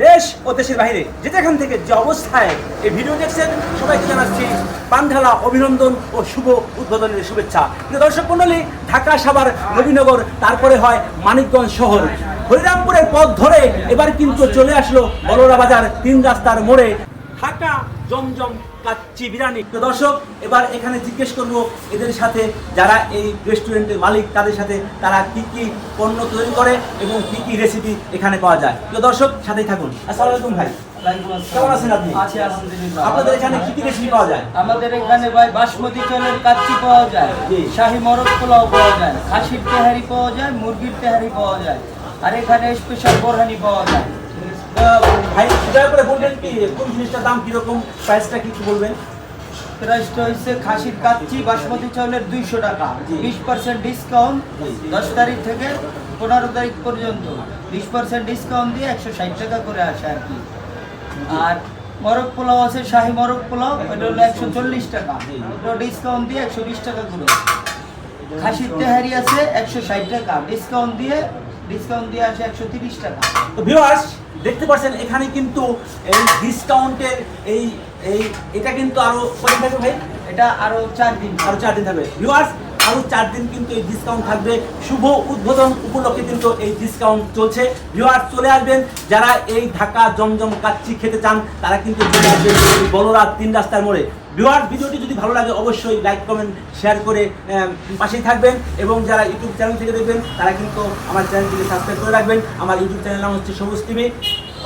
দেশ ও দেশের বাইরে যেখান থেকে যে অবস্থায় এই ভিডিও দেখছেন সবাইকে জানাচ্ছি প্রাণঢালা অভিনন্দন ও শুভ উদ্বোধনের শুভেচ্ছা। প্রিয় দর্শক মণ্ডলী, ঢাকা, সাভার, নবীনগর, তারপরে হয় মানিকগঞ্জ শহর, হরিরামপুরের পথ ধরে এবার কিন্তু চলে আসলো বলরা বাজার 3 রাস্তার মোড়ে ঢাকা জমজম কাচ্চি বিরিয়ানি। দর্শক, এবার এখানে জিজ্ঞেস করবো এদের সাথে, যারা এই রেস্টুরেন্টের মালিক, তাদের সাথে তারা কি কি পণ্য তৈরি করে এবং কি কি রেসিপি এখানে পাওয়া যায়। প্রিয় দর্শক, সাথেই থাকুন। আসসালামু আলাইকুম ভাই, কেমন আছেন আপনি? আপনাদের এখানে কি কি রেসিপি পাওয়া যায়? আমাদের এখানে ভাই বাসমতি চালের কাচ্চি পাওয়া যায়, শাহী মরক পোলাও পাওয়া যায়, খাসির তেহারি পাওয়া যায়, মুরগির তেহারি পাওয়া যায়, আর এখানে স্পেশাল বোরহানি পাওয়া যায়। ভাই দয়া করে বলবেন কি কোন জিনিসটার দাম কিরকম, প্রাইসটা কি একটু বলবেন? প্রাইসটা হচ্ছে খাসির কাচ্চি বাসমতি চালের 200 টাকা, 20% ডিসকাউন্ট 10 তারিখ থেকে 15 তারিখ পর্যন্ত 20% ডিসকাউন্ট দিয়ে 160 টাকা করে আসে আর কি। আর মরক পোলাও আছে, শাহী মরক পোলাও, এটা হলো 140 টাকা, এটা ডিসকাউন্ট দিয়ে 120 টাকা করে। খাসির তেহারি আছে 160 টাকা, ডিসকাউন্ট দিয়ে আসে 130 টাকা। তো ভিউয়ার্স, দেখতে পাচ্ছেন এখানে কিন্তু এই ডিসকাউন্টের এটা কিন্তু আরো কত থাকবে ভাই? এটা আরো 4 দিন থাকবে। ভিউয়ার্স, আরো 4 দিন কিন্তু এই ডিসকাউন্ট থাকবে। শুভ উদ্বোধন উপলক্ষে কিন্তু এই ডিসকাউন্ট চলছে। ভিউয়ার্স, চলে আসবেন যারা এই ঢাকা জমজম কাচ্চি খেতে চান, তারা কিন্তু চলে আসবেন এই বলরা 3 রাস্তার মোড়ে। ভিউয়ার্স, ভিডিওটি যদি ভালো লাগে অবশ্যই লাইক, কমেন্ট, শেয়ার করে পাশেই থাকবেন, এবং যারা ইউটিউব চ্যানেল থেকে দেখবেন তারা কিন্তু আমার চ্যানেলটিকে সাবস্ক্রাইব করে রাখবেন। আমার ইউটিউব চ্যানেল নাম হচ্ছে সবুজ টিভি।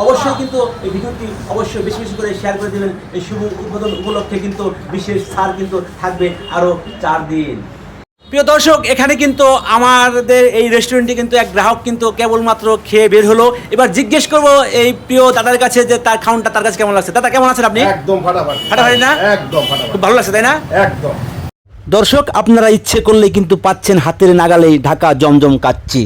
অবশ্যই কিন্তু এই ভিডিওটি অবশ্যই বেশি বেশি করে শেয়ার করে দেবেন। এই শুভ উদ্বোধন উপলক্ষে কিন্তু বিশেষ ছাড় কিন্তু থাকবে আরও 4 দিন। প্রিয় দর্শক, এখানে কিন্তু আমাদের এই রেস্টুরেন্টে কিন্তু এক গ্রাহক কিন্তু কেবলমাত্র খেয়ে বের হলো। এবার জিজ্ঞেস করবো এই প্রিয় দাদার কাছে যে তার খাউনটা তার কাছে কেমন লাগছে। দাদা, কেমন আছেন আপনি? একদম ফাটাফাটি না? একদম ফাটাফাটি, খুব ভালো লাগছে, তাই না? একদম। দর্শক, আপনারা ইচ্ছে করলে কিন্তু পাচ্ছেন হাতের নাগালেই ঢাকা জমজম কাচ্চি।